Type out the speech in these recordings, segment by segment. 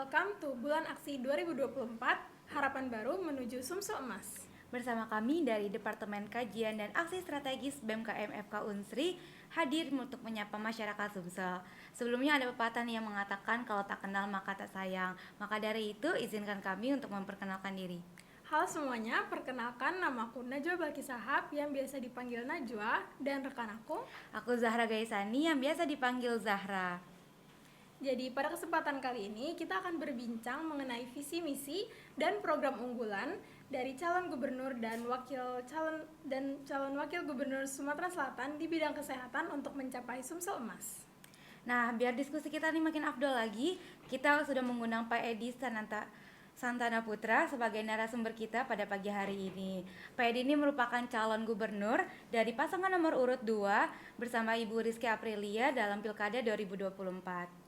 Welcome to Bulan Aksi 2024, harapan baru menuju Sumsel Emas. Bersama kami dari Departemen Kajian dan Aksi Strategis BMKM FK Unsri hadir untuk menyapa masyarakat Sumsel. Sebelumnya ada pepatah yang mengatakan kalau tak kenal maka tak sayang. Maka dari itu izinkan kami untuk memperkenalkan diri. Halo semuanya, perkenalkan namaku Najwa Balkisahab yang biasa dipanggil Najwa, dan rekan Aku Zahra Gaisani yang biasa dipanggil Zahra. Jadi pada kesempatan kali ini kita akan berbincang mengenai visi misi dan program unggulan dari calon gubernur dan calon wakil gubernur Sumatera Selatan di bidang kesehatan untuk mencapai Sumsel Emas. Nah, biar diskusi kita ini makin afdol lagi, kita sudah mengundang Pak Edi Santana Putra sebagai narasumber kita pada pagi hari ini. Pak Edi ini merupakan calon gubernur dari pasangan nomor urut 2 bersama Ibu Rizky Aprilia dalam Pilkada 2024.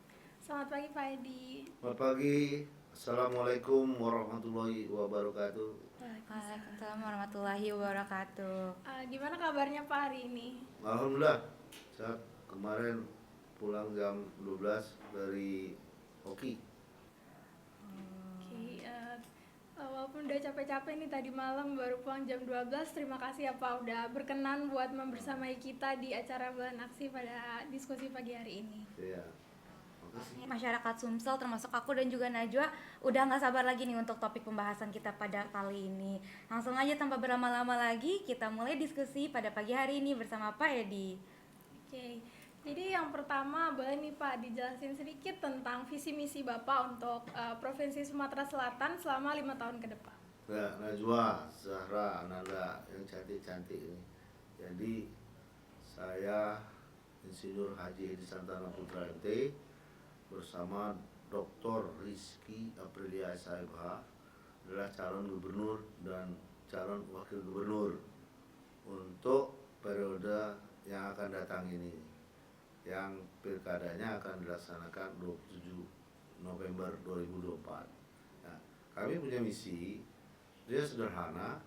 Selamat pagi Pak Edi. Selamat pagi. Assalamualaikum warahmatullahi wabarakatuh. Waalaikumsalam warahmatullahi wabarakatuh. Gimana kabarnya Pak hari ini? Alhamdulillah. Saat kemarin pulang jam 12 dari hoki. Oke, walaupun udah capek-capek nih tadi malam baru pulang jam 12, terima kasih ya Pak udah berkenan buat membersamai kita di acara Bulan Aksi pada diskusi pagi hari ini. Iya. Makasih. Masyarakat Sumsel termasuk aku dan juga Najwa udah gak sabar lagi nih untuk topik pembahasan kita pada kali ini. Langsung aja tanpa berlama-lama lagi kita mulai diskusi pada pagi hari ini bersama Pak Edi. Oke, jadi yang pertama boleh nih Pak dijelasin sedikit tentang visi misi Bapak untuk Provinsi Sumatera Selatan selama 5 tahun ke depan. Ya, Najwa, Zahra, Ananda yang cantik-cantik ini. Jadi saya Insinyur Haji Edi Santana Putra MT bersama Dr. Rizky Aprilia SHMH adalah calon gubernur dan calon wakil gubernur untuk periode yang akan datang ini, yang pilkadanya akan dilaksanakan 27 November 2024. Nah, kami punya misi, dia sederhana,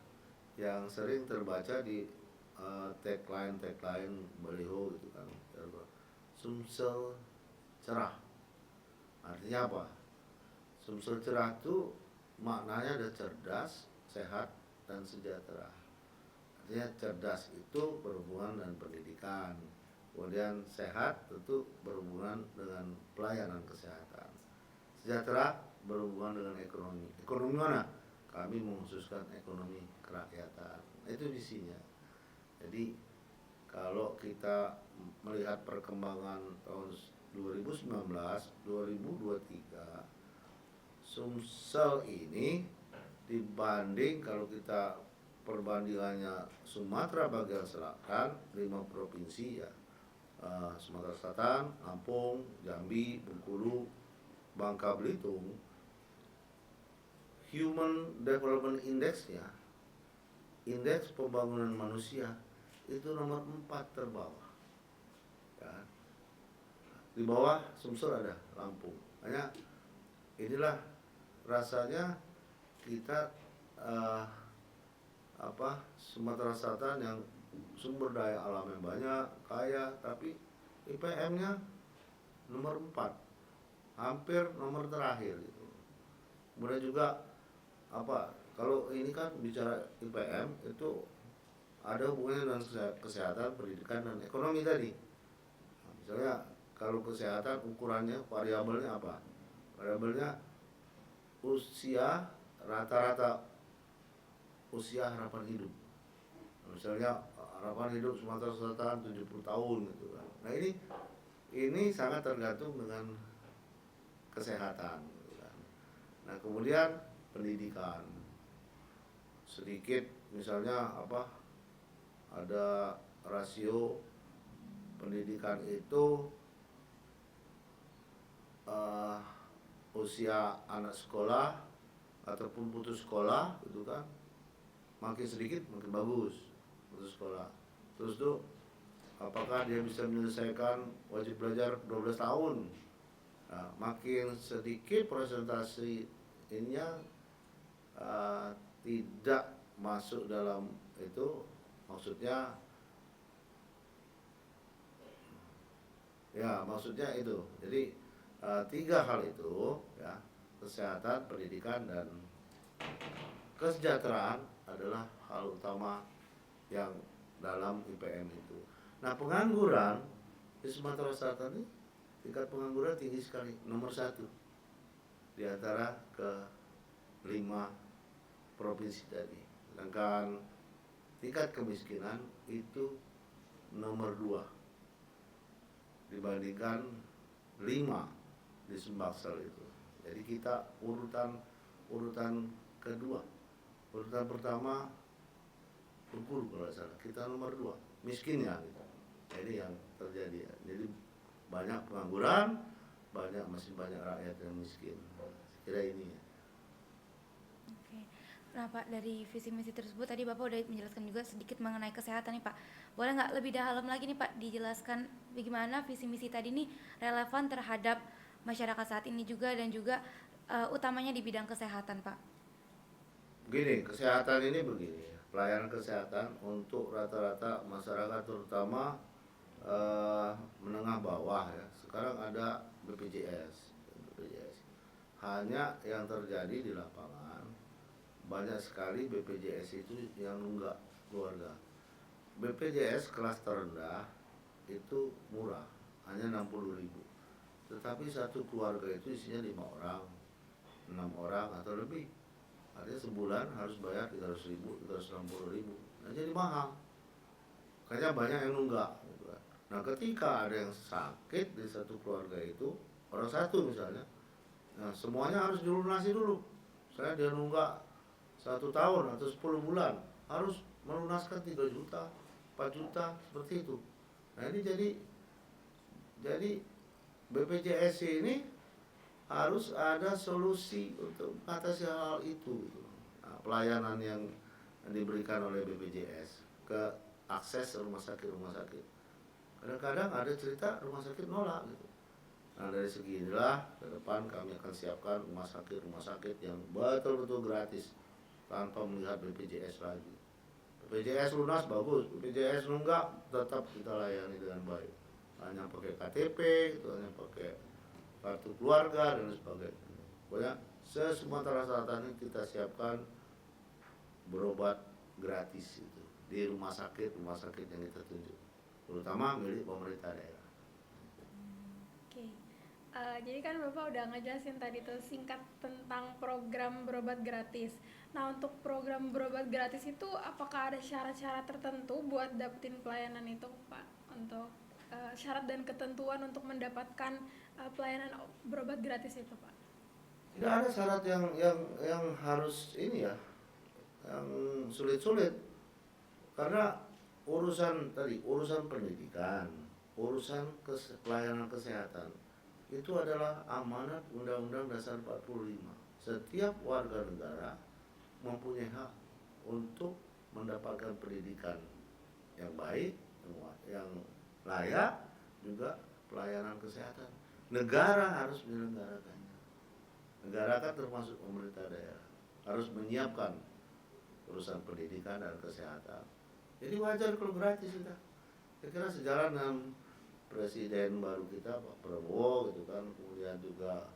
yang sering terbaca di tagline baliho gitu kan, Sumsel cerah. Artinya apa? Sumsel cerah itu maknanya ada cerdas, sehat, dan sejahtera. Artinya cerdas itu berhubungan dengan pendidikan, kemudian sehat tentu berhubungan dengan pelayanan kesehatan, sejahtera berhubungan dengan ekonomi. Ekonomi mana? Kami mengkhususkan ekonomi kerakyatan. Itu visinya. Jadi kalau kita melihat perkembangan tahun 2019-2023, Sumsel ini dibanding kalau kita perbandingannya Sumatera bagian selatan 5 provinsi ya, Sumatera Selatan, Lampung, Jambi, Bengkulu, Bangka Belitung, Human Development Index-nya, indeks pembangunan manusia itu nomor 4 terbawah. Ya. Di bawah Sumsel ada Lampung. Hanya inilah rasanya kita Sumatera Selatan yang sumber daya alamnya banyak, kaya, tapi IPM-nya nomor 4, hampir nomor terakhir gitu. Kemudian juga kalau ini kan bicara IPM itu ada hubungannya dengan kesehatan, pendidikan, dan ekonomi tadi. Nah, misalnya kalau kesehatan ukurannya variabelnya apa? Variabelnya usia, rata-rata usia harapan hidup. Misalnya harapan hidup Sumatera Selatan 70 tahun gitu kan. Nah ini sangat tergantung dengan kesehatan gitu kan. Nah kemudian pendidikan. Sedikit misalnya ada rasio pendidikan itu usia anak sekolah ataupun putus sekolah gitu kan, makin sedikit makin bagus putus sekolah. Terus tuh apakah dia bisa menyelesaikan wajib belajar 12 tahun. Nah, makin sedikit presentasi ininya tidak masuk dalam itu, maksudnya itu. Jadi 3 hal itu ya, kesehatan, pendidikan, dan kesejahteraan adalah hal utama yang dalam IPM itu. Nah, pengangguran di Sumatera Selatan ini tingkat pengangguran tinggi sekali, nomor 1 di antara ke-5 provinsi tadi. Sedangkan tingkat kemiskinan itu nomor 2 dibandingkan 5 di Sumbaksel itu. Jadi kita urutan kedua. Urutan pertama Bengkulu kalau tidak salah. Kita nomor 2 miskinnya gitu. Jadi yang terjadi ya. Jadi banyak pengangguran, masih banyak rakyat yang miskin. Kira ini ya. Oke. Nah Pak, dari visi misi tersebut tadi Bapak udah menjelaskan juga sedikit mengenai kesehatan nih Pak. Boleh nggak lebih dalam lagi nih Pak dijelaskan bagaimana visi misi tadi nih relevan terhadap masyarakat saat ini juga dan juga utamanya di bidang kesehatan Pak? Begini, kesehatan ini begini. Pelayanan kesehatan untuk rata-rata masyarakat terutama menengah bawah ya. Sekarang ada BPJS. Hanya yang terjadi di lapangan banyak sekali BPJS itu yang nunggak keluarga. BPJS kelas terendah itu murah, hanya 60.000. Tetapi satu keluarga itu isinya 5 orang, 6 orang atau lebih. Artinya sebulan harus bayar 300.000, 360.000. Nah, jadi mahal. Kayaknya banyak yang nunggak. Gitu kan. Nah, ketika ada yang sakit di satu keluarga itu, orang satu misalnya, nah semuanya harus dilunasi dulu. Saya dia nunggak 1 tahun atau 10 bulan, harus melunaskan 3 juta, 4 juta, seperti itu. Nah, ini jadi BPJS ini harus ada solusi untuk mengatasi hal itu. Nah, pelayanan yang diberikan oleh BPJS ke akses rumah sakit. Kadang-kadang ada cerita rumah sakit nolak gitu. Nah, dari segi inilah ke depan kami akan siapkan rumah sakit yang betul-betul gratis tanpa melihat BPJS lagi. BPJS lunas bagus, BPJS enggak tetap kita layani dengan baik. Hanya pakai KTP, gitu, hanya pakai kartu keluarga dan sebagainya. Pokoknya se-Sumatera Selatan ini kita siapkan berobat gratis itu di rumah sakit yang kita tunjuk, terutama milik pemerintah daerah. Oke. Jadi kan Bapak udah ngejelasin tadi tuh singkat tentang program berobat gratis. Nah, untuk program berobat gratis itu apakah ada syarat-syarat tertentu buat dapetin pelayanan itu, Pak? Untuk syarat dan ketentuan untuk mendapatkan pelayanan berobat gratis itu, Pak? Tidak ada syarat yang harus ini ya, yang sulit-sulit. Karena urusan pendidikan, urusan pelayanan kesehatan itu adalah amanat Undang-Undang Dasar 45. Setiap warga negara mempunyai hak untuk mendapatkan pendidikan yang baik, yang layak, juga pelayanan kesehatan. Negara harus menyelenggarakannya. Negara kan termasuk pemerintah daerah, harus menyiapkan urusan pendidikan dan kesehatan. Jadi wajar kalau gratis kita. Saya kira sejalan dengan Presiden baru kita Pak Prabowo gitu kan, kemudian juga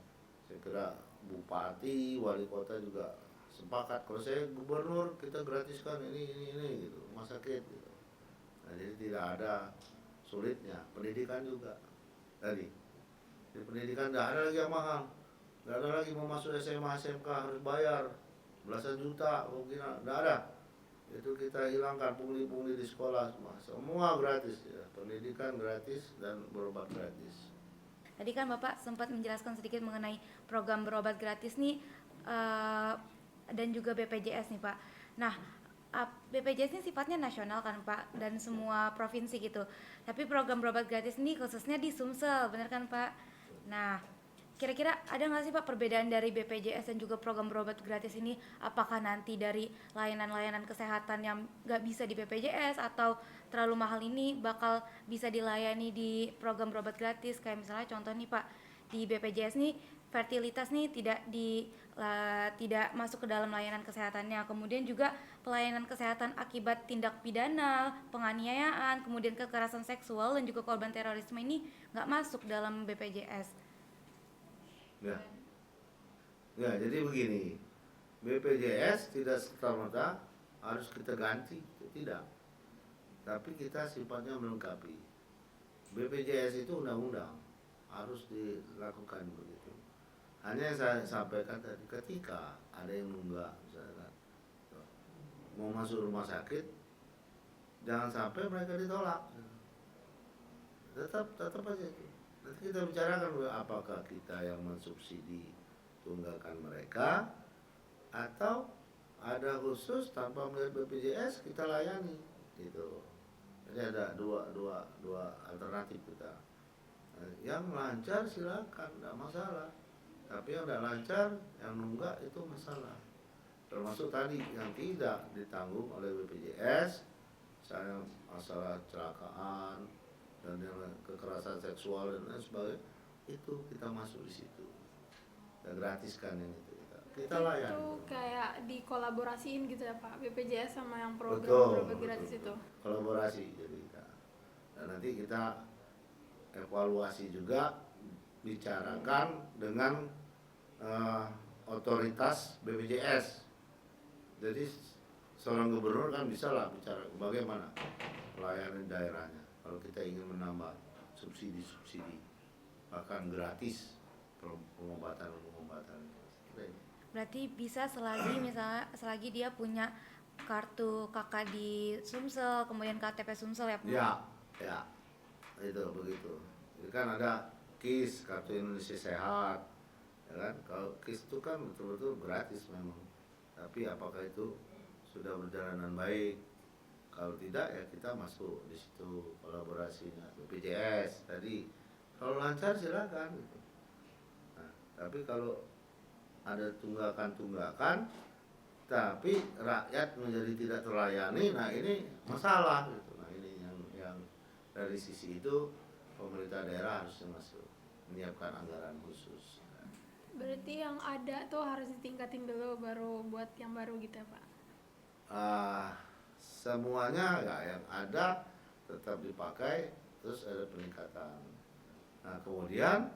saya kira bupati, wali kota juga sepakat kalau saya gubernur kita gratiskan ini gitu, rumah sakit gitu. Nah, jadi tidak ada sulitnya. Pendidikan juga tadi. Di pendidikan tidak ada lagi yang mahal, tidak ada lagi mau masuk SMA SMK harus bayar belasan juta mungkin, tidak ada. Itu kita hilangkan pungli-pungli di sekolah semua gratis ya. Pendidikan gratis dan berobat gratis. Tadi kan Bapak sempat menjelaskan sedikit mengenai program berobat gratis nih dan juga BPJS nih Pak. Nah, BPJS ini sifatnya nasional kan Pak, dan semua provinsi gitu. Tapi program berobat gratis ini khususnya di Sumsel, benar kan Pak? Nah, kira-kira ada nggak sih Pak perbedaan dari BPJS dan juga program berobat gratis ini? Apakah nanti dari layanan-layanan kesehatan yang nggak bisa di BPJS atau terlalu mahal ini bakal bisa dilayani di program berobat gratis? Kayak misalnya contoh nih Pak, di BPJS nih fertilitas nih tidak masuk ke dalam layanan kesehatannya. Kemudian juga pelayanan kesehatan akibat tindak pidana, penganiayaan, kemudian kekerasan seksual dan juga korban terorisme ini nggak masuk dalam BPJS. Ya. Ya, jadi begini, BPJS tidak serta-merta harus kita ganti, tidak. Tapi kita sifatnya melengkapi. BPJS itu undang-undang, harus dilakukan begitu. Hanya yang saya sampaikan tadi, ketika ada yang nunggak, misalkan mau masuk rumah sakit, jangan sampai mereka ditolak. Tetap aja itu. Nanti kita bicarakan apakah kita yang mensubsidi tunggakan mereka atau ada khusus tanpa melihat BPJS kita layani gitu. Jadi ada dua alternatif kita. Yang lancar silakan, tidak masalah. Tapi yang tidak lancar, yang nunggak itu masalah. Termasuk tadi yang tidak ditanggung oleh BPJS, misalnya masalah kecelakaan dan yang kekerasan seksual dan lain sebagainya, itu kita masuk di situ. Kita gratiskan yang itu kita layani. Itu kayak dikolaborasiin gitu ya Pak, BPJS sama yang program berobat gratis itu. Kolaborasi jadi kita. Dan nanti kita evaluasi juga, bicarakan dengan otoritas BPJS. Jadi seorang gubernur kan bisa lah bicara bagaimana pelayanan daerahnya. Kalau kita ingin menambah subsidi bahkan gratis pengobatan. Berarti bisa selagi dia punya kartu kakak di Sumsel, kemudian KTP Sumsel ya Pak? Ya, itu begitu. Jadi kan ada KIS, Kartu Indonesia Sehat, ya kan? Kalau KIS itu kan betul-betul gratis memang. Tapi apakah itu sudah berjalan dengan baik? Kalau tidak ya kita masuk di situ kolaborasinya BPJS tadi. Kalau lancar silakan gitu. Nah, tapi kalau ada tunggakan tapi rakyat menjadi tidak terlayani, nah ini masalah gitu. Nah ini yang dari sisi itu pemerintah daerah harus masuk menyiapkan anggaran khusus. Berarti yang ada tuh harus ditingkatin dulu baru buat yang baru gitu ya Pak? Semuanya ya yang ada tetap dipakai, terus ada peningkatan. Nah kemudian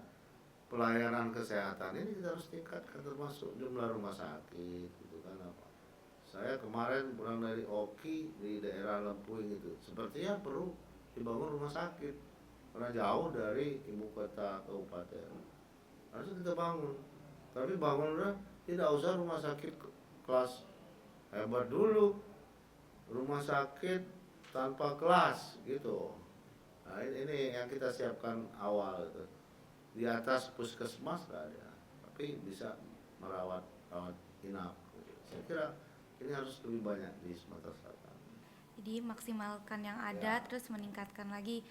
pelayanan kesehatan ini kita harus tingkatkan, termasuk jumlah rumah sakit gitu kan apa. Saya kemarin pulang dari Oki di daerah Lempuing itu, sepertinya perlu dibangun rumah sakit karena jauh dari ibu kota kabupaten. Harus kita bangun, tapi bangunnya tidak usah rumah sakit kelas hebat dulu, rumah sakit tanpa kelas gitu. Nah ini yang kita siapkan awal itu. Di atas puskesmas nggak ada, tapi bisa merawat inap. Saya kira ini harus lebih banyak di Sumatera Selatan. Jadi maksimalkan yang ada, terus meningkatkan lagi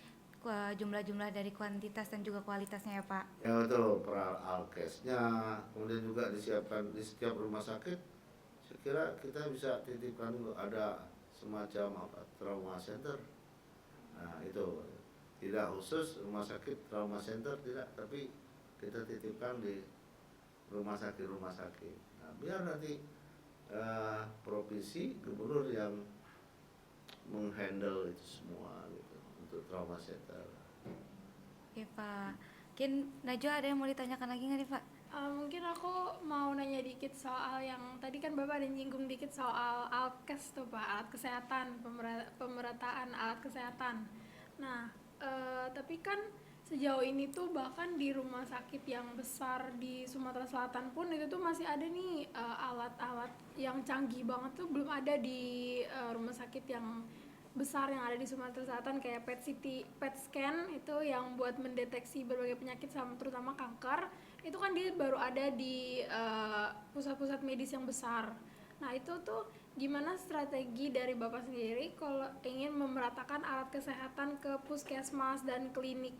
jumlah-jumlah dari kuantitas dan juga kualitasnya ya Pak. Ya betul, alkesnya, kemudian juga disiapkan di setiap rumah sakit. Saya kira kita bisa titipkan ada semacam trauma center. Nah itu tidak khusus rumah sakit trauma center tidak, tapi kita titipkan di rumah sakit. Nah, biar nanti provinsi gubernur yang menghandle itu semua gitu untuk trauma center. Oke Pak, mungkin Najwa ada yang mau ditanyakan lagi nggak nih Pak? Mungkin aku mau nanya dikit soal yang tadi kan Bapak ada nyinggung dikit soal alkes tuh Pak, alat kesehatan, pemerataan alat kesehatan. Nah, tapi kan sejauh ini tuh bahkan di rumah sakit yang besar di Sumatera Selatan pun itu tuh masih ada nih alat-alat yang canggih banget tuh belum ada di rumah sakit yang besar yang ada di Sumatera Selatan kayak PET scan itu yang buat mendeteksi berbagai penyakit terutama kanker. Itu kan dia baru ada di pusat-pusat medis yang besar. Nah itu tuh gimana strategi dari Bapak sendiri kalau ingin memeratakan alat kesehatan ke puskesmas dan klinik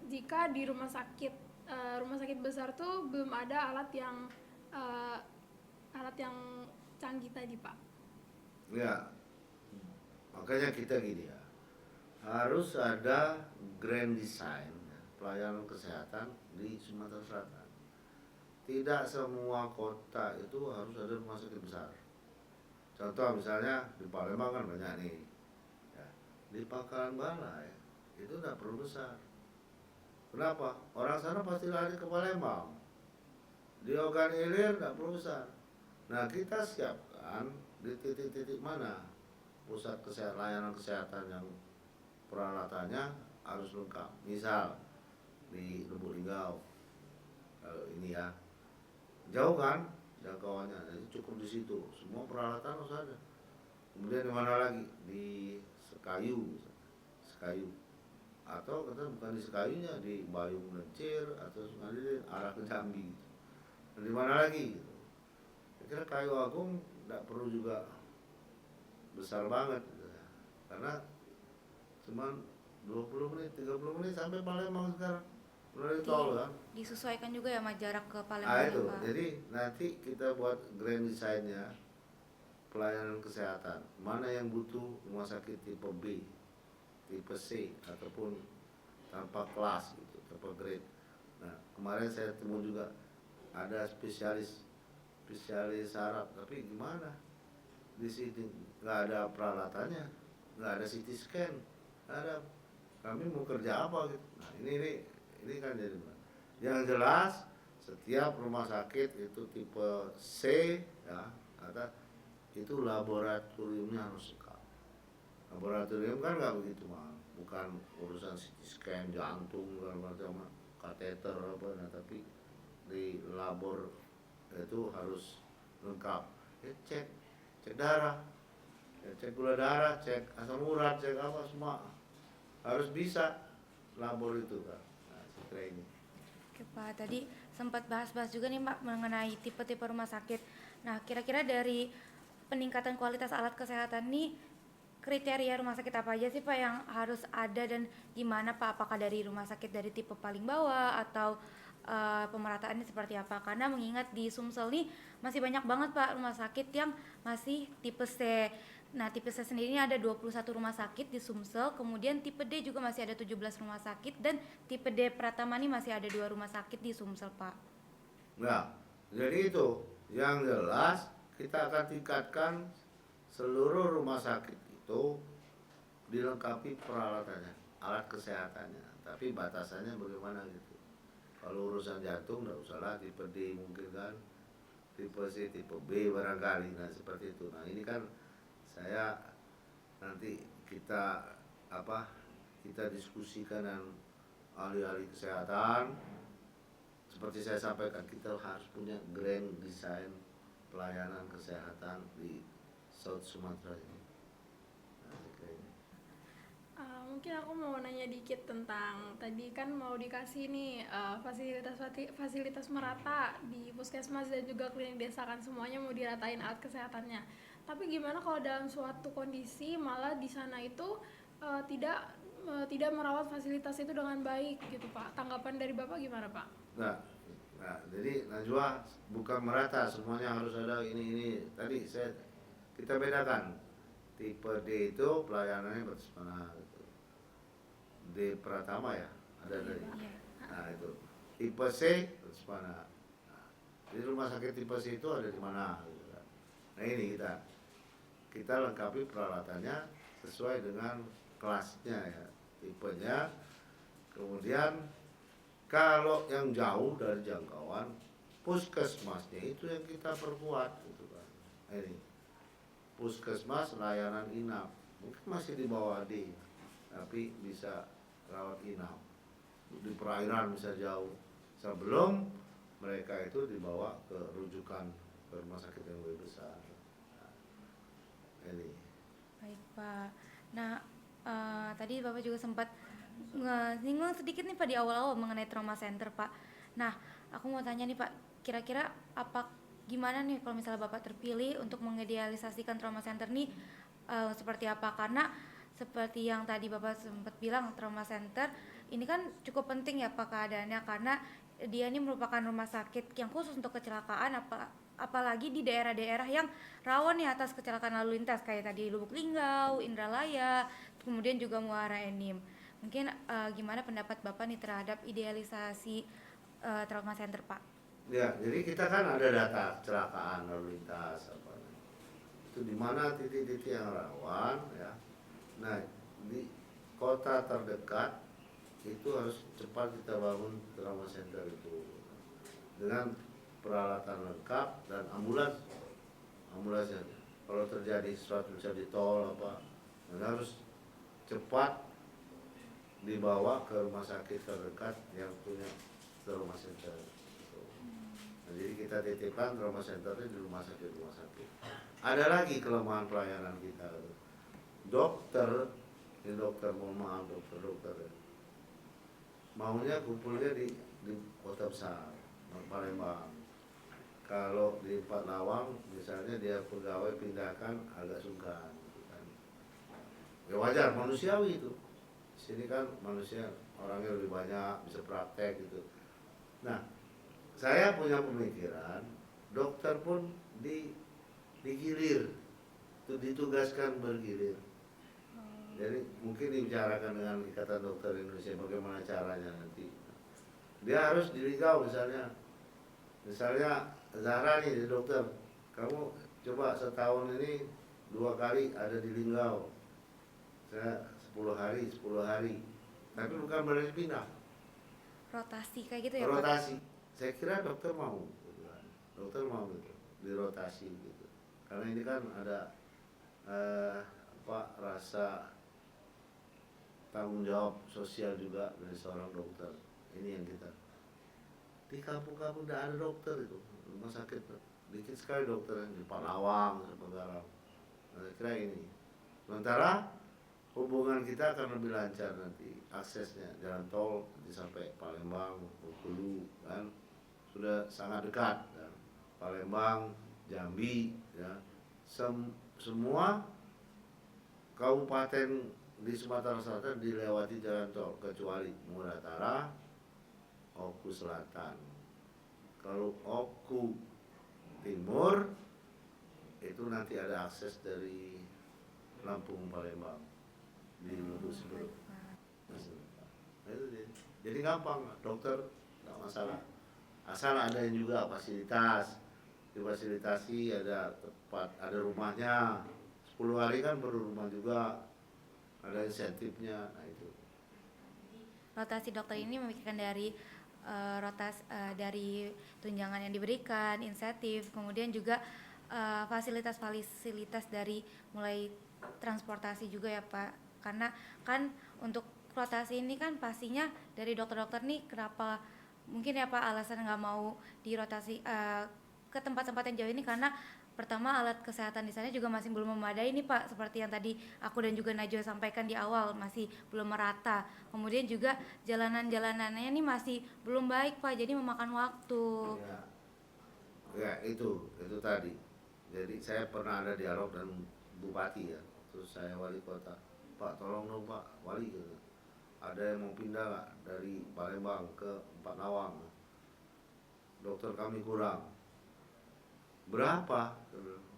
jika di rumah sakit besar tuh belum ada alat yang canggih tadi Pak? Ya, makanya kita gini ya, harus ada grand design pelayanan kesehatan di Sumatera Selatan. Tidak semua kota itu harus ada rumah sakit besar. Contoh misalnya di Palembang kan banyak nih, ya. Di Pangkalan Bala ya, itu tidak perlu besar. Kenapa? Orang sana pasti lari ke Palembang. di organ hilir nggak perlu besar. Nah kita siapkan di titik-titik mana pusat kesehatan, layanan kesehatan yang peralatannya harus lengkap. Misal di Lubuk Linggau, kalau ini ya jauh kan jangkauannya, jadi cukup di situ semua peralatan harus ada. Kemudian di mana lagi, di Sekayu, atau kata bukan di Sekayunya, di Bayung Lencir atau Sungai Lilin arah ke Jambi. Dan di mana lagi? Saya kira Kayu Agung tidak perlu juga besar banget, karena cuman 20 menit, 30 menit sampai Palembang sekarang melalui tol kan. Disesuaikan juga ya Mas jarak ke Ah Palembang itu, Pak. jadi nanti kita buat grand design-nya pelayanan kesehatan. Mana yang butuh rumah sakit tipe B, tipe C, ataupun tanpa kelas gitu, tanpa grade. Nah kemarin saya temu juga ada spesialis saraf, tapi gimana di sini nggak ada peralatannya, nggak ada CT scan, nggak ada. Kami mau kerja apa gitu. Nah ini kan jadi yang jelas setiap rumah sakit itu tipe C ya, kata itu laboratoriumnya harus lengkap. Laboratorium kan nggak begitu mahal, bukan urusan CT scan jantung macam kateter apa, nah tapi di labor itu harus lengkap. Ya, cek darah, ya, cek gula darah, cek asam urat, cek apa semua harus bisa labor itu kan. Nah, saya kira ini. Oke Pak, tadi sempat bahas-bahas juga nih Pak mengenai tipe-tipe rumah sakit. Nah, kira-kira dari peningkatan kualitas alat kesehatan nih, kriteria rumah sakit apa aja sih Pak yang harus ada dan gimana Pak? Apakah dari rumah sakit dari tipe paling bawah atau pemerataannya seperti apa? Karena mengingat di Sumsel nih masih banyak banget Pak rumah sakit yang masih tipe C. Nah, tipe C sendiri ini ada 21 rumah sakit di Sumsel, kemudian tipe D juga masih ada 17 rumah sakit, dan tipe D Pratama ini masih ada 2 rumah sakit di Sumsel, Pak. Nah, jadi itu yang jelas kita akan tingkatkan seluruh rumah sakit itu dilengkapi peralatannya, alat kesehatannya, tapi batasannya bagaimana gitu. Kalau urusan jantung nggak usah lah tipe D mungkin kan, tipe C, tipe B barangkali, nah seperti itu. Nah ini kan saya nanti kita diskusikan dengan ahli-ahli kesehatan. Seperti saya sampaikan, kita harus punya grand design pelayanan kesehatan di South Sumatera ini. Nah, Mungkin aku mau nanya dikit tentang tadi kan mau dikasih nih fasilitas merata di puskesmas dan juga klinik desa, kan semuanya mau diratain alat kesehatannya. Tapi gimana kalau dalam suatu kondisi malah di sana itu tidak merawat fasilitas itu dengan baik gitu Pak? Tanggapan dari Bapak gimana Pak? Nah, jadi Najwa bukan merata semuanya harus ada ini. Tadi kita bedakan tipe D itu pelayanannya bersama gitu. D Pratama ya ada dari. Nah itu tipe C bersama. Nah, di rumah sakit tipe C itu ada di mana? Gitu kan. Nah ini kita lengkapi peralatannya sesuai dengan kelasnya ya, tipenya. Kemudian kalau yang jauh dari jangkauan, puskesmasnya itu yang kita perkuat gitu kan. Ini puskesmas layanan inap mungkin masih di bawah D, tapi bisa rawat inap di perairan bisa jauh sebelum mereka itu dibawa ke rujukan ke rumah sakit yang lebih besar. Nah, ini. Baik Pak. Nah, tadi Bapak juga sempat nyinggung sedikit nih Pak di awal-awal mengenai trauma center Pak. Nah, aku mau tanya nih Pak, kira-kira gimana nih kalau misalnya Bapak terpilih untuk mengidealisasikan trauma center nih seperti apa? Karena seperti yang tadi Bapak sempat bilang, trauma center ini kan cukup penting ya Pak keadaannya, karena dia ini merupakan rumah sakit yang khusus untuk kecelakaan, apalagi di daerah-daerah yang rawan ya atas kecelakaan lalu lintas kayak tadi Lubuk Linggau, Indralaya, kemudian juga Muara Enim. Mungkin gimana pendapat Bapak nih terhadap idealisasi trauma center Pak? Ya, jadi kita kan ada data kecelakaan lalu lintas itu di mana titik-titik yang rawan ya. Nah, di kota terdekat itu harus cepat kita bangun trauma center itu dengan peralatan lengkap dan ambulansnya. Kalau terjadi sesuatu misalnya di tol apa, dan harus cepat dibawa ke rumah sakit terdekat yang punya trauma center. Nah, jadi kita titipkan trauma centernya di rumah sakit. Ada lagi kelemahan pelayanan kita. Dokter, ini dokter, mohon maaf dokter maunya kumpulnya di kota besar, Palembang. Kalau di Empat Lawang misalnya dia pegawai pindahkan agak sungkan gitu kan. Ya wajar, manusiawi itu. Di sini kan manusia orangnya lebih banyak, bisa praktek gitu. Nah, saya punya pemikiran dokter pun digilir, itu ditugaskan bergilir. Jadi mungkin dibicarakan dengan Ikatan Dokter Indonesia bagaimana caranya nanti. Dia harus di Linggau misalnya Zahra nih di dokter, kamu coba setahun ini 2 kali ada di Linggau. Saya 10 hari, tapi bukan berarti pindah. Rotasi kayak gitu ya Pak? Rotasi, saya kira dokter mau gitu kan. Dokter mau gitu, dirotasi gitu. Karena ini kan ada rasa tanggung jawab sosial juga dari seorang dokter. Ini yang kita di kampung-kampung tidak ada dokter itu, rumah sakit dikit sekali dokter di Palawang, Penggalang. Saya kira ini. Sementara hubungan kita akan lebih lancar nanti, aksesnya jalan tol nanti sampai Palembang, Bengkulu kan sudah sangat dekat kan. Palembang, Jambi, ya, semua kabupaten di Sumatera Selatan dilewati jalan tol kecuali Muratara, Oku Selatan. Kalau Oku Timur itu nanti ada akses dari Lampung Palembang di Lubuk Seberut. Nah, itu dia. Jadi gampang, dokter nggak masalah. Asal ada yang juga fasilitas, difasilitasi ada tempat, ada rumahnya. 10 hari kan perlu rumah juga, ada insentifnya, nah itu. Rotasi dokter ini memikirkan dari dari tunjangan yang diberikan, insentif, kemudian juga fasilitas-fasilitas dari mulai transportasi juga ya Pak. Karena kan untuk rotasi ini kan pastinya dari dokter-dokter nih kenapa mungkin ya Pak alasan nggak mau dirotasi ke tempat-tempat yang jauh ini karena pertama alat kesehatan di sana juga masih belum memadai nih Pak, seperti yang tadi aku dan juga Najwa sampaikan di awal, masih belum merata. Kemudian juga jalanan-jalanannya ini masih belum baik Pak, jadi memakan waktu. Ya itu tadi. Jadi saya pernah ada dialog dengan bupati ya, terus saya wali kota, Pak tolong dong Pak wali gitu. Ada yang mau pindah nggak dari Palembang ke Empat Lawang? Dokter kami kurang. Berapa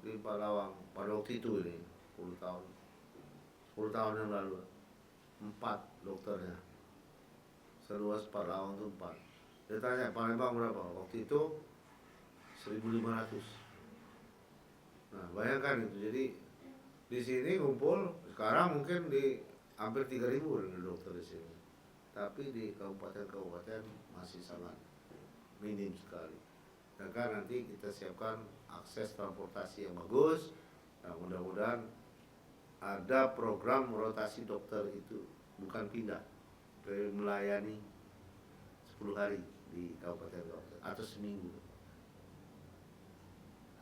di Empat Lawang pada waktu itu ini 10 tahun yang lalu 4 dokternya seluas Empat Lawang itu 4. Dia tanya Palembang berapa waktu itu 1.500. Nah bayangkan itu, jadi di sini ngumpul sekarang mungkin di hampir 3.000 dokter di sini, tapi di kabupaten-kabupaten masih sangat minim sekali. Dan kan nanti kita siapkan akses transportasi yang bagus. Nah, mudah-mudahan ada program rotasi dokter itu bukan pindah, dari melayani 10 hari di kabupaten atau seminggu.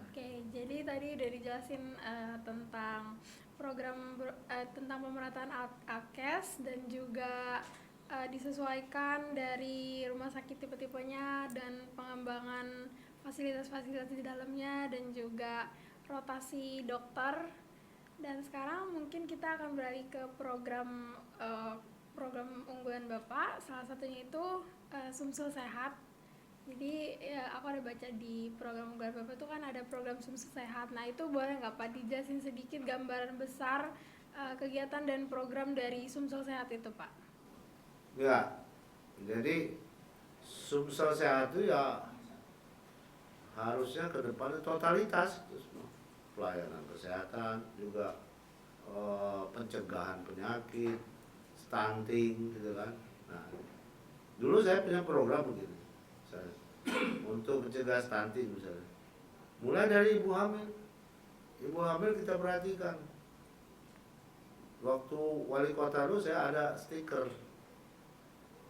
Oke, jadi tadi udah dijelasin tentang program tentang pemerataan AKES dan juga disesuaikan dari rumah sakit tipe-tipenya dan pengembangan fasilitas-fasilitas di dalamnya dan juga rotasi dokter. Dan sekarang mungkin kita akan beralih ke program unggulan Bapak, salah satunya itu Sumsel Sehat. Jadi ya, aku ada baca di program unggulan Bapak itu kan ada program Sumsel Sehat. Nah itu boleh nggak Pak dijelasin sedikit gambaran besar kegiatan dan program dari Sumsel Sehat itu Pak? Ya, jadi Sumsel Sehat itu ya harusnya ke depannya totalitas pelayanan kesehatan juga pencegahan penyakit, stunting gitu kan. Nah, dulu saya punya program begini, untuk mencegah stunting misalnya. Mulai dari ibu hamil. Ibu hamil kita perhatikan. Waktu wali kota dulu saya ada stiker.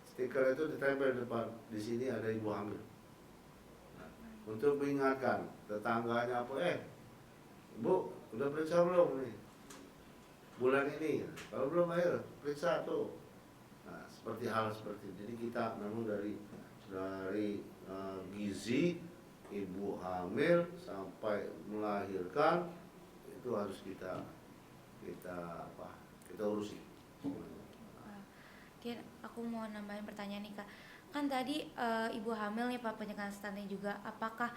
Stiker itu ditempel di depan. Di sini ada ibu hamil. Nah, untuk mengingatkan tetangganya Bu, udah periksa belum nih? Bulan ini. Kalau belum ayo periksa tuh. Nah, seperti hal seperti itu. Jadi kita memang dari gizi ibu hamil sampai melahirkan itu harus kita urusi. Oke, aku mau nambahin pertanyaan nih Kak. Kan tadi ibu hamil nih Pak, pencegahan stunting juga. Apakah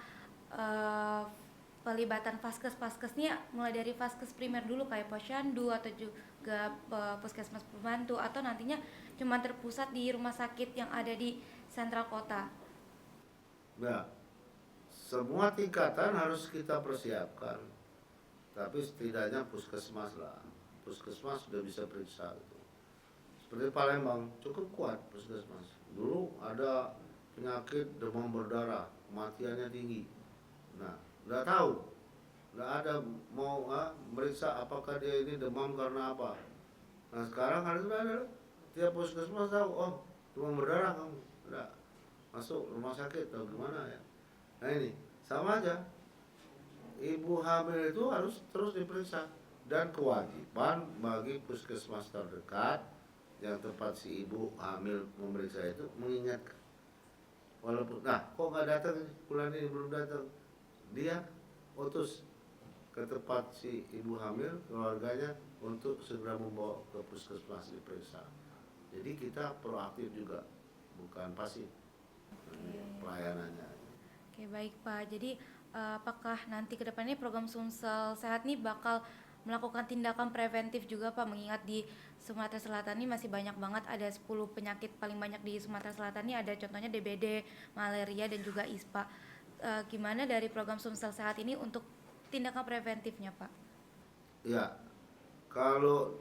pelibatan vaskes nih mulai dari vaskes primer dulu kayak posyandu atau juga puskesmas pembantu, atau nantinya cuma terpusat di rumah sakit yang ada di sentral kota? Nah, semua tingkatan harus kita persiapkan. Tapi setidaknya puskesmas lah. Puskesmas sudah bisa periksa gitu. Seperti Palembang cukup kuat puskesmas. Dulu ada penyakit demam berdarah, kematiannya tinggi. Nah, nggak tahu, nggak ada mau meriksa apakah dia ini demam karena apa. Nah sekarang kan sudah ada, tiap puskesmas tahu, oh demam berdarah kamu, udah masuk rumah sakit atau gimana ya. Nah ini sama aja, ibu hamil itu harus terus diperiksa, dan kewajiban bagi puskesmas terdekat yang tempat si ibu hamil memeriksa itu mengingatkan. Walaupun, nah kok nggak datang bulan ini belum datang, dia utus ke tempat si ibu hamil, keluarganya untuk segera membawa ke puskesmas diperiksa. Jadi kita proaktif juga, bukan pasif pelayanannya. Oke, baik Pak. Jadi apakah nanti ke depannya program Sumsel Sehat ini bakal melakukan tindakan preventif juga Pak, mengingat di Sumatera Selatan ini masih banyak banget, ada 10 penyakit paling banyak di Sumatera Selatan ini, ada contohnya DBD, malaria dan juga ISPA. Gimana dari program Sumsel Sehat ini untuk tindakan preventifnya Pak? Ya, kalau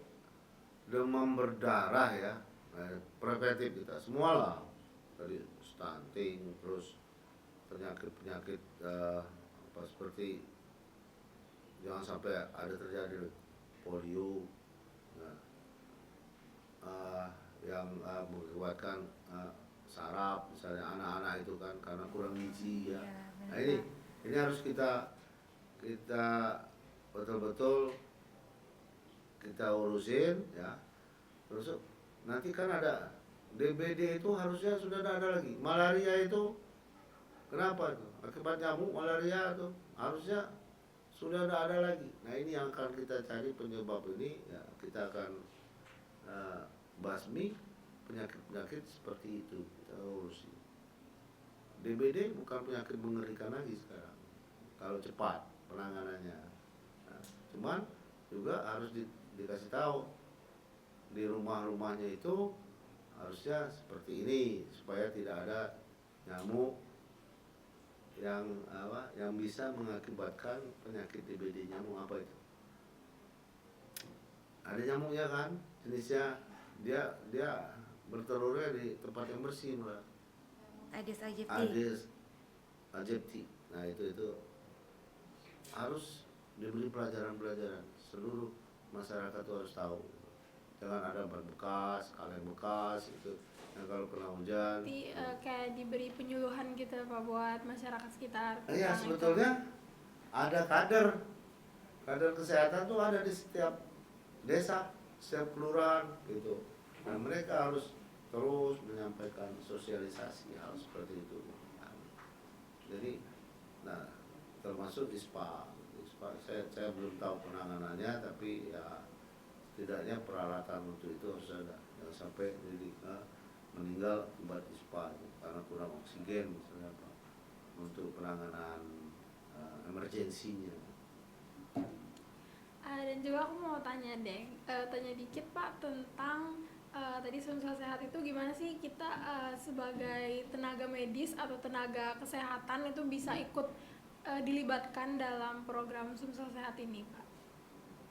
demam berdarah ya, preventif kita semua lah, dari stunting, terus penyakit-penyakit seperti jangan sampai ada terjadi polio, yang mengakibatkan saraf, misalnya anak-anak itu kan karena kurang gizi ya. Nah ini harus kita betul-betul kita urusin ya. Terus nanti kan ada DBD itu harusnya sudah ada lagi. Malaria itu kenapa itu? Akibat nyamuk malaria itu harusnya sudah ada lagi. Nah ini yang akan kita cari penyebab ini ya, kita akan basmi penyakit-penyakit seperti itu, kita urusi. DBD bukan penyakit mengerikan lagi sekarang kalau cepat penanganannya. Nah, cuman juga harus dikasih tahu di rumah-rumahnya itu harusnya seperti ini supaya tidak ada nyamuk yang bisa mengakibatkan penyakit DBD. Nyamuk apa itu? Ada nyamuknya kan, jenisnya dia bertelurnya di tempat yang bersih, Mbak. Aedes aegypti. Nah itu harus diberi pelajaran seluruh masyarakat itu harus tahu. Jangan ada ban bekas, kaleng bekas itu yang kalau kena hujan. Jadi kayak diberi penyuluhan gitu Pak buat masyarakat sekitar. Iya sebetulnya ada kader kesehatan tuh ada di setiap desa, setiap kelurahan gitu. Nah mereka harus terus menyampaikan sosialisasi hal seperti itu. Jadi, nah termasuk ISPA saya belum tahu penanganannya, tapi ya setidaknya peralatan untuk itu harus ada. Jangan sampai meninggal akibat ISPA karena kurang oksigen misalnya Pak, untuk penanganan emergensinya. Dan juga aku mau tanya dikit Pak tentang tadi Sumsel Sehat itu gimana sih kita sebagai tenaga medis atau tenaga kesehatan itu bisa ikut dilibatkan dalam program Sumsel Sehat ini Pak?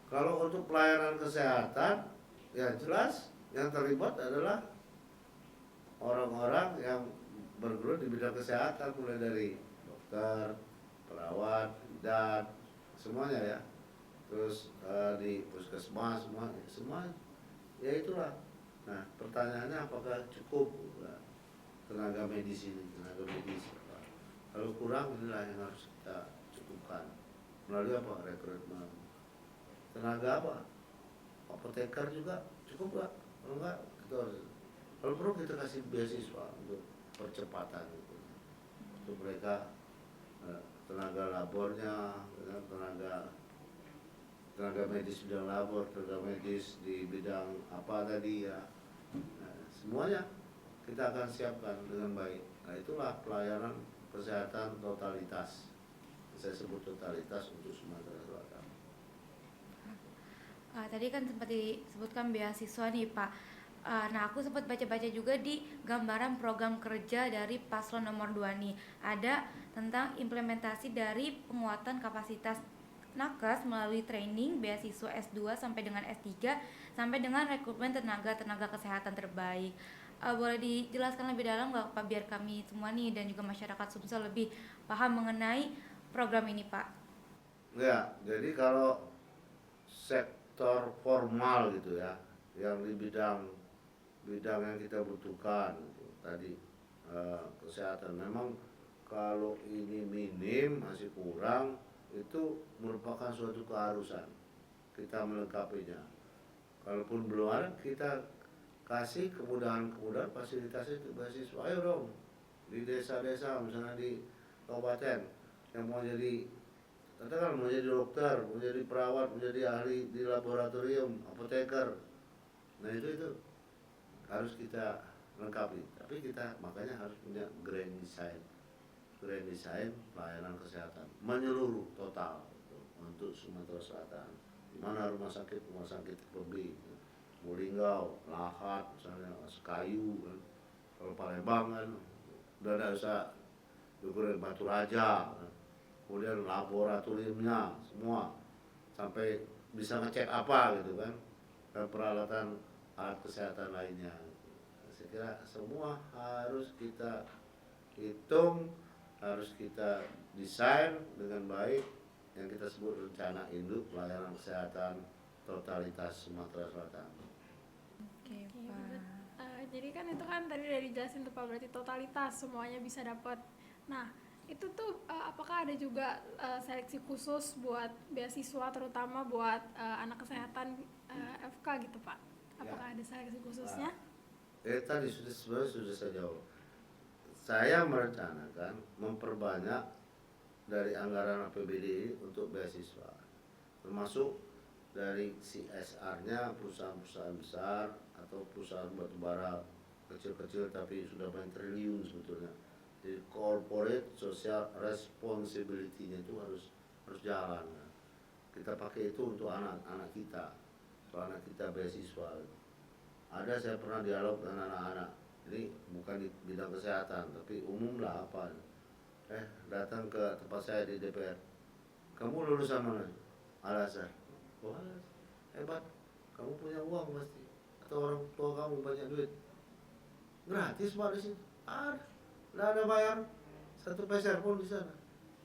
Kalau untuk pelayanan kesehatan ya jelas yang terlibat adalah orang-orang yang bergelut di bidang kesehatan, mulai dari dokter, perawat, bidan, semuanya ya. Terus di puskesmas semua ya itulah. Nah pertanyaannya apakah cukup tenaga medis ini, tenaga medis. Kalau kurang, inilah yang harus kita cukupkan melalui apa, rekrutmen. Tenaga apa, apoteker juga cukup nggak? Kalau nggak, kita harus, kalau perlu kita kasih beasiswa untuk percepatan itu, untuk mereka tenaga labornya, tenaga medis bidang labor, tenaga medis di bidang apa tadi ya. Nah, semuanya kita akan siapkan dengan baik. Nah itulah pelayanan kesehatan totalitas. Saya sebut totalitas untuk Sumatera Selatan. Tadi kan sempat disebutkan beasiswa nih Pak. Nah aku sempat baca-baca juga di gambaran program kerja dari paslon nomor 2 nih. Ada tentang implementasi dari penguatan kapasitas nakes melalui training beasiswa S2 sampai dengan S3 sampai dengan rekrutmen tenaga kesehatan terbaik. Boleh dijelaskan lebih dalam nggak Pak, biar kami semua nih dan juga masyarakat Sumsel lebih paham mengenai program ini Pak? Ya, jadi kalau sektor formal gitu ya, yang di bidang yang kita butuhkan gitu, tadi kesehatan, memang kalau ini minim, masih kurang, itu merupakan suatu keharusan kita melengkapinya. Kalaupun belum ada, kita kasih kemudahan fasilitasi untuk beasiswa. Ayo dong, di desa-desa, misalnya di kabupaten yang mau jadi, katakan mau jadi dokter, mau jadi perawat, mau jadi ahli di laboratorium, apoteker. Nah itu harus kita lengkapi. Tapi kita makanya harus punya grand design pelayanan kesehatan menyeluruh total untuk Sumatera Selatan. Di mana rumah sakit lebih, Mulinggau, Lahat, misalnya Sekayu, kan. Kalau Palembang kan udah ada usah diukur Batu Raja, kan. Kemudian laboratoriumnya semua sampai bisa ngecek apa gitu kan, dan peralatan alat kesehatan lainnya. Saya kira semua harus kita hitung, harus kita desain dengan baik, yang kita sebut rencana induk pelayanan kesehatan totalitas Sumatera Selatan. Oke Pak. Jadi kan itu kan tadi udah dijelasin tuh Pak, berarti totalitas semuanya bisa dapat. Nah itu tuh apakah ada juga seleksi khusus buat beasiswa, terutama buat anak kesehatan FK gitu Pak? Apakah ada seleksi khususnya? Tadi sebenarnya sudah saya jawab. Saya merencanakan memperbanyak dari anggaran APBD untuk beasiswa, termasuk dari CSR-nya perusahaan-perusahaan besar atau perusahaan batubara kecil-kecil tapi sudah banyak triliun sebetulnya. Jadi corporate social responsibility-nya itu harus jalan. Kita pakai itu untuk anak-anak kita, kalau anak kita beasiswa. Ada, saya pernah dialog dengan anak-anak, ini bukan di bidang kesehatan tapi umum lah apa, datang ke tempat saya di DPR, kamu lulusan mana? Al-Azhar. Oh, hebat, kamu punya uang pasti, atau orang tua kamu banyak duit. Gratis Pak di sini, tidak ada bayar satu peser pun di sana.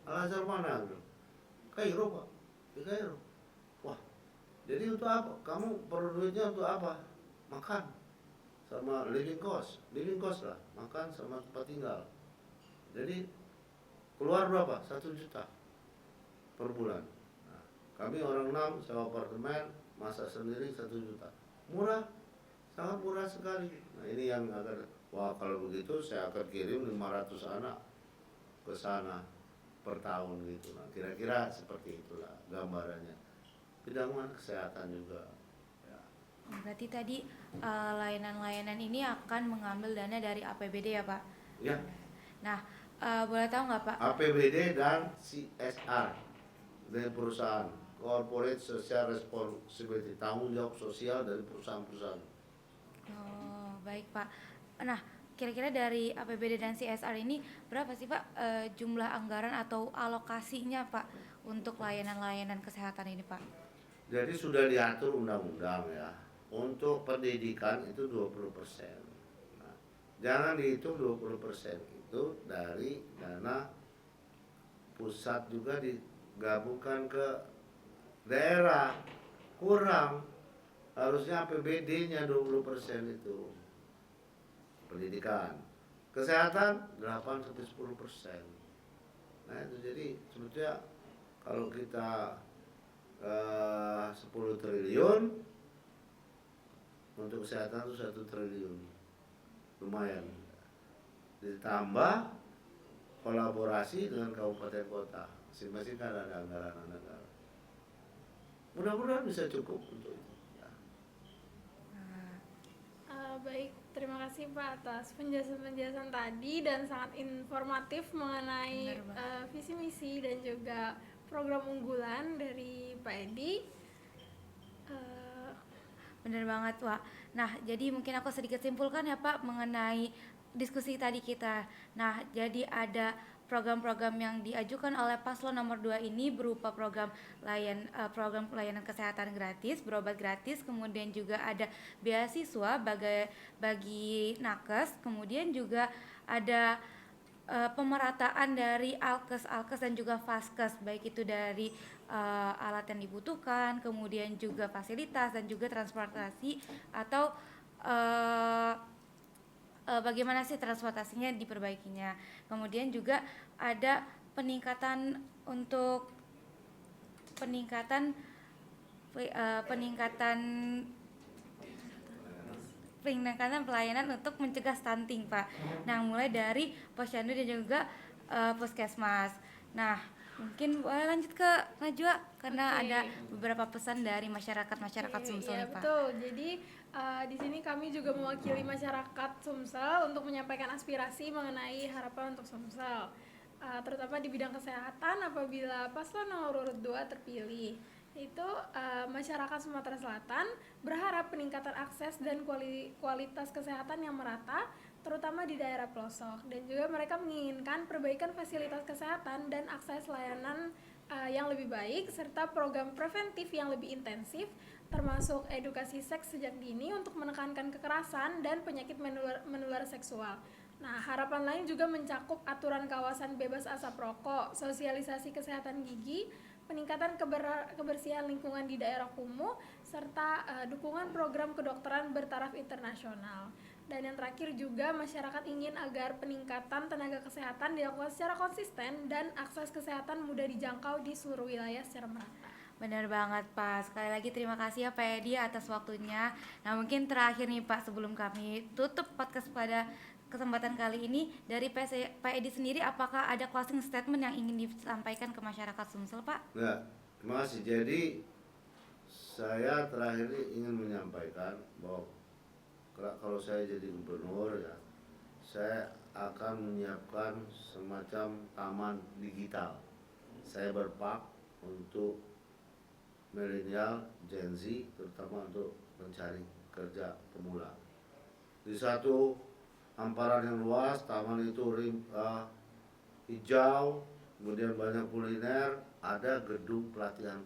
Al-Azhar mana? Kairo Pak, di Kairo. Wah, jadi untuk apa? Kamu perlu duitnya untuk apa? Makan sama living cost lah, makan sama tempat tinggal. Jadi keluar berapa? 1 juta per bulan. Nah, kami orang 6 sewa apartemen, masak sendiri 1 juta. Murah, sangat murah sekali. Nah ini yang akan, wah kalau begitu saya akan kirim 500 anak ke sana per tahun gitu. Nah kira-kira seperti itulah gambarannya. Bidang kesehatan juga. Berarti tadi layanan-layanan ini akan mengambil dana dari APBD ya Pak? Ya. Nah, boleh tahu nggak Pak? APBD dan CSR dari perusahaan, Corporate Social Responsibility, tanggung jawab sosial dari perusahaan-perusahaan. Oh, baik Pak. Nah, kira-kira dari APBD dan CSR ini berapa sih Pak jumlah anggaran atau alokasinya Pak untuk layanan-layanan kesehatan ini Pak? Jadi sudah diatur undang-undang ya. Untuk pendidikan itu 20%. Nah, jangan dihitung 20% itu dari dana pusat juga digabungkan ke daerah, kurang. Harusnya APBD-nya 20% itu pendidikan. Kesehatan 8-10%. Nah itu jadi sebetulnya kalau kita 10 triliun untuk kesehatan itu 1 triliun, lumayan. Ditambah kolaborasi dengan kabupaten kota, masing-masing kan ada anggaran. Mudah-mudahan bisa cukup untuk itu. Ya. Baik, terima kasih Pak atas penjelasan-penjelasan tadi dan sangat informatif mengenai visi misi dan juga program unggulan dari Pak Edi. Bener banget, Wak. Nah, jadi mungkin aku sedikit simpulkan ya, Pak, mengenai diskusi tadi kita. Nah, jadi ada program-program yang diajukan oleh paslon nomor 2 ini berupa program pelayanan kesehatan gratis, berobat gratis, kemudian juga ada beasiswa bagi nakes, kemudian juga ada pemerataan dari alkes dan juga vaskes, baik itu dari alat yang dibutuhkan, kemudian juga fasilitas dan juga transportasi atau bagaimana sih transportasinya diperbaikinya. Kemudian juga ada peningkatan pelayanan untuk mencegah stunting, Pak. Nah, mulai dari posyandu dan juga puskesmas. Nah, mungkin boleh lanjut ke Najwa karena ada beberapa pesan dari masyarakat Sumsel, ya, Pak. Betul. Jadi di sini kami juga mewakili masyarakat Sumsel untuk menyampaikan aspirasi mengenai harapan untuk Sumsel, terutama di bidang kesehatan apabila paslon nomor urut 2 terpilih. Itu masyarakat Sumatera Selatan berharap peningkatan akses dan kualitas kesehatan yang merata, terutama di daerah pelosok, dan juga mereka menginginkan perbaikan fasilitas kesehatan dan akses layanan yang lebih baik serta program preventif yang lebih intensif, termasuk edukasi seks sejak dini untuk menekankan kekerasan dan penyakit menular seksual. Nah, harapan lain juga mencakup aturan kawasan bebas asap rokok, sosialisasi kesehatan gigi, peningkatan kebersihan lingkungan di daerah kumuh, serta dukungan program kedokteran bertaraf internasional. Dan yang terakhir juga masyarakat ingin agar peningkatan tenaga kesehatan dilakukan secara konsisten dan akses kesehatan mudah dijangkau di seluruh wilayah secara merata. Benar banget, Pak. Sekali lagi terima kasih ya Pak Edi atas waktunya. Nah, mungkin terakhir nih Pak, sebelum kami tutup podcast pada kesempatan kali ini, dari Pak Edi sendiri apakah ada closing statement yang ingin disampaikan ke masyarakat Sumsel, Pak? Nah, terima kasih. Jadi saya terakhir ini ingin menyampaikan bahwa kalau saya jadi gubernur ya, saya akan menyiapkan semacam taman digital. Saya berpak untuk milenial, Gen Z, terutama untuk mencari kerja pemula. Di satu hamparan yang luas, taman itu hijau, kemudian banyak kuliner, ada gedung pelatihan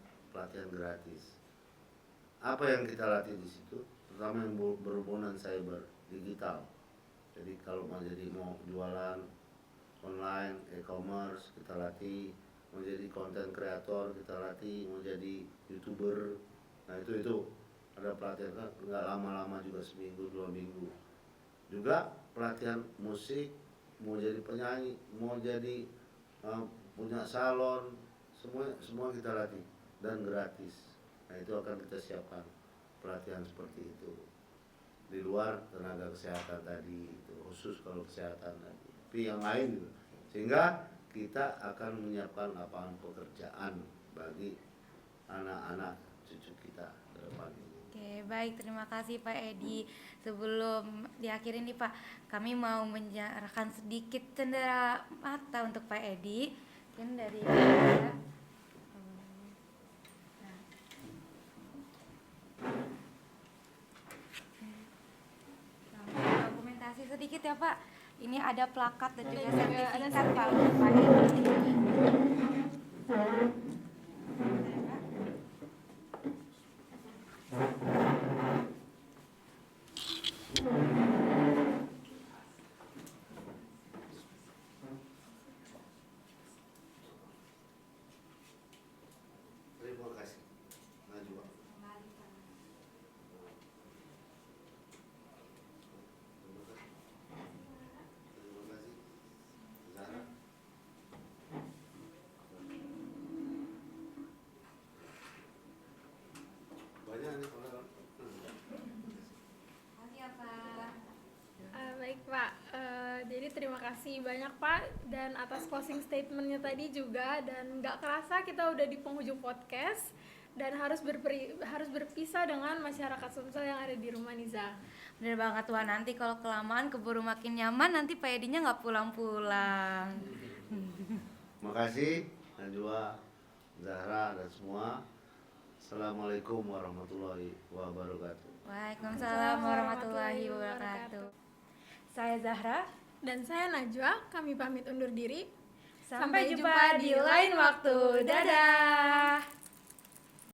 gratis. Apa yang kita latih di situ? Terutama yang berhubungan cyber, digital. Jadi kalau mau jualan online, e-commerce, kita latih. Mau jadi content creator, kita latih. Mau jadi YouTuber, nah itu ada pelatihan, kan nggak lama-lama juga, seminggu 2 minggu. Juga pelatihan musik, mau jadi penyanyi, mau jadi punya salon, semua kita latih dan gratis. Nah itu akan kita siapkan pelatihan seperti itu di luar tenaga kesehatan tadi, itu khusus kalau kesehatan tadi, tapi yang lain juga, sehingga kita akan menyiapkan lapangan pekerjaan bagi anak-anak cucu kita ke depan ini. Oke, baik, terima kasih Pak Edi. Sebelum diakhiri nih Pak, kami mau menyerahkan sedikit cendera mata untuk Pak Edi. Mungkin dari dokumentasi sedikit ya Pak. Ini ada plakat dan juga sertifikat Pak untuk Pak Edi. kasih banyak Pak, dan atas closing statementnya tadi juga. Dan nggak kerasa kita udah di penghujung podcast dan harus berpisah dengan masyarakat Sumsel yang ada di rumah Niza. Bener banget Wah, nanti kalau kelamaan keburu makin nyaman, nanti Pak Edinya nggak pulang-pulang. Makasih Najwa, Zahra dan semua. Assalamualaikum warahmatullahi wabarakatuh. Waalaikumsalam warahmatullahi wabarakatuh. Saya Zahra. Dan saya Najwa, kami pamit undur diri. Sampai jumpa di lain waktu. Dadah.